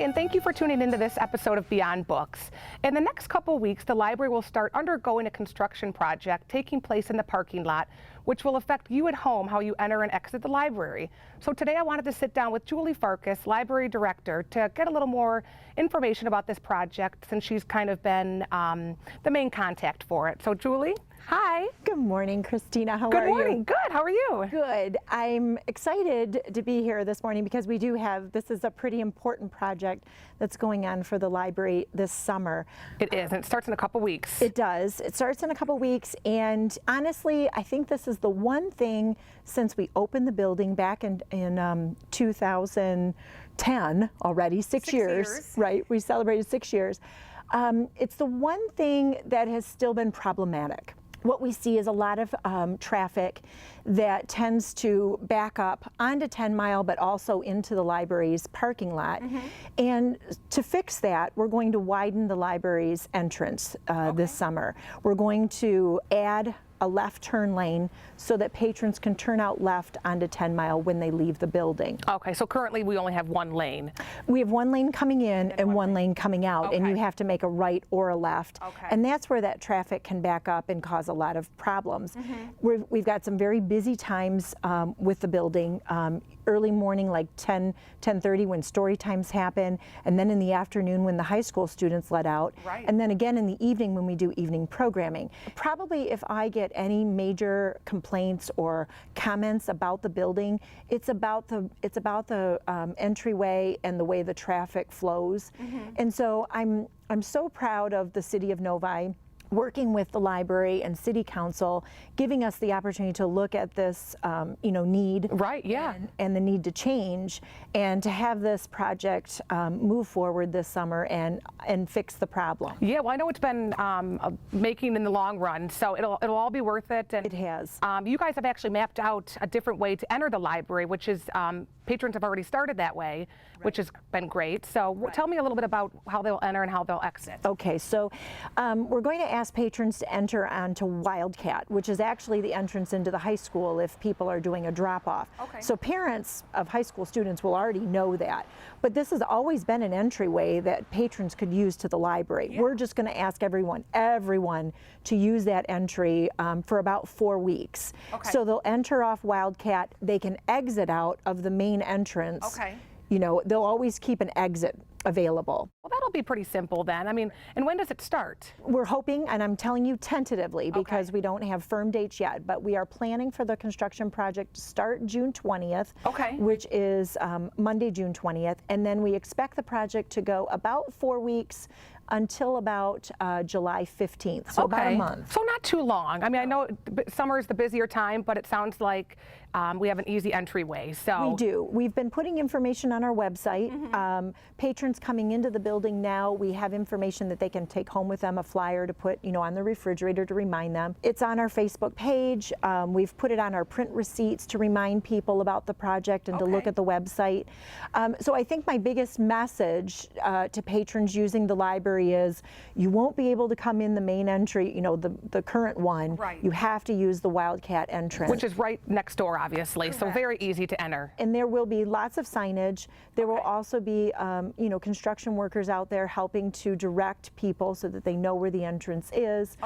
and thank you for tuning into this episode of Beyond Books. In the next couple weeks, the library will start undergoing a construction project taking place in the parking lot, which will affect you at home, how you enter and exit the library. So today I wanted to sit down with Julie Farkas, library director, to get a little more information about this project, since she's kind of been the main contact for it. So Julie, hi. Good morning, Christina. How are you? Good morning. Good. How are you? Good. I'm excited to be here this morning because we do have, this is a pretty important project that's going on for the library this summer. It is, and it starts in a couple weeks. It does. It starts in a couple weeks, and honestly, I think this is the one thing since we opened the building back in 2010 already, six years, right? We celebrated 6 years. It's the one thing that has still been problematic. What we see is a lot of traffic that tends to back up onto 10 Mile, but also into the library's parking lot. And to fix that, we're going to widen the library's entrance this summer. We're going to add a left turn lane so that patrons can turn out left onto 10 Mile when they leave the building. Okay, so currently we only have one lane. We have one lane coming in and one lane coming out, and you have to make a right or a left. And that's where that traffic can back up and cause a lot of problems. We've got some very busy times with the building. Early morning, like 10:30 when story times happen, and then in the afternoon when the high school students let out, and then again in the evening when we do evening programming. Probably if I get any major complaints or comments about the building, it's about the entryway and the way the traffic flows. And so I'm so proud of the city of Novi working with the library and city council, giving us the opportunity to look at this need and the need to change, and to have this project move forward this summer and fix the problem. Yeah, well, I know it's been making in the long run, so it'll all be worth it. And it has. You guys have actually mapped out a different way to enter the library, which is patrons have already started that way, which has been great. So tell me a little bit about how they'll enter and how they'll exit. Okay, so we're going to ask patrons to enter onto Wildcat, which is actually the entrance into the high school if people are doing a drop-off. So parents of high school students will already know that. But this has always been an entryway that patrons could use to the library. We're just going to ask everyone to use that entry for about 4 weeks. So they'll enter off Wildcat, they can exit out of the main entrance. You know, they'll always keep an exit available. Well, that'll be pretty simple then. I mean, and when does it start? We're hoping, and I'm telling you tentatively because we don't have firm dates yet, but we are planning for the construction project to start June 20th, which is Monday, June 20th, and then we expect the project to go about 4 weeks until about July 15th, so about a month. So not too long. I mean, I know summer is the busier time, but it sounds like we have an easy entryway. So we do. We've been putting information on our website. Patrons coming into the building now, we have information that they can take home with them, a flyer to put, on the refrigerator to remind them. It's on our Facebook page. We've put it on our print receipts to remind people about the project and to look at the website. So I think my biggest message to patrons using the library is you won't be able to come in the main entry, the current one. You have to use the Wildcat entrance. Which is right next door, obviously, so very easy to enter. And there will be lots of signage. There will also be, construction workers out there helping to direct people so that they know where the entrance is.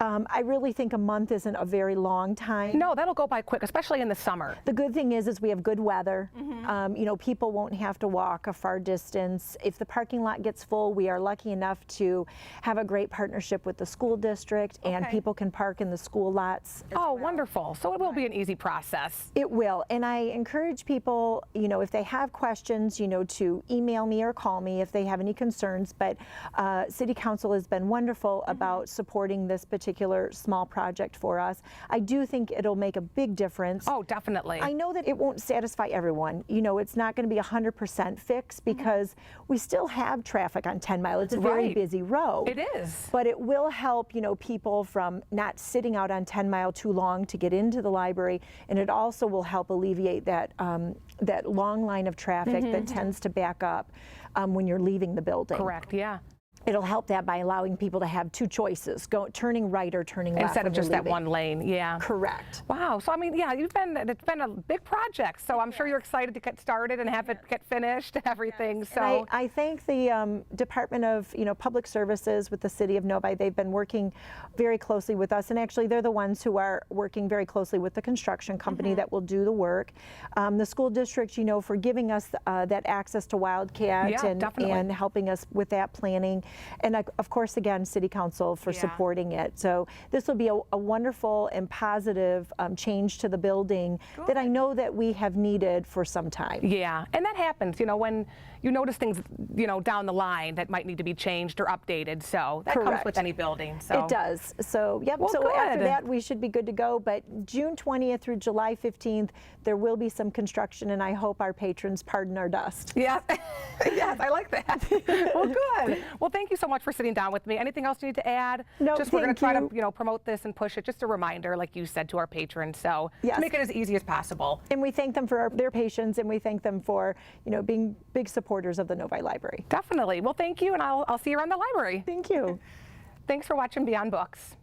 I really think a month isn't a very long time. No, that'll go by quick, especially in the summer. The good thing is we have good weather. People won't have to walk a far distance. If the parking lot gets full, we are lucky enough to have a great partnership with the school district, and people can park in the school lots. Oh, wonderful. So it will be an easy process. It will, and I encourage people, if they have questions, to email me or call me if they have any concerns, but City Council has been wonderful about supporting this particular small project for us. I do think it'll make a big difference. Oh, definitely. I know that it won't satisfy everyone. It's not going to be 100% fixed because we still have traffic on 10 Mile. It's a very busy road. It is. But it will help, people from not sitting out on 10 Mile too long to get into the library, and it also will help alleviate that long line of traffic that tends to back up when you're leaving the building. Correct, yeah. it'll help that by allowing people to have two choices, turning right or turning left. Instead of just that one lane, yeah. Correct. Wow, so I mean, yeah, it's been a big project, so I'm sure you're excited to get started and have it get finished and everything. Yes. So And I thank the Department of Public Services with the City of Novi. They've been working very closely with us, and actually they're the ones who are working very closely with the construction company that will do the work. The school district, for giving us that access to Wildcat and helping us with that planning. And of course, again, City Council for supporting it. So this will be a wonderful and positive change to the building that I know that we have needed for some time. Yeah, and that happens, when you notice things, down the line that might need to be changed or updated. So that comes with any building. So it does. So yep. Well, so good. After that, we should be good to go. But June 20th through July 15th, there will be some construction, and I hope our patrons pardon our dust. Yeah. Yes, I like that. Well, good. Well, thank you so much for sitting down with me. Anything else you need to add? No, just we're going to try to promote this and push it. Just a reminder, like you said, to our patrons. So to make it as easy as possible. And we thank them for their patience, and we thank them for being big supporters of the Novi Library. Definitely. Well, thank you, and I'll see you around the library. Thank you. Thanks for watching Beyond Books.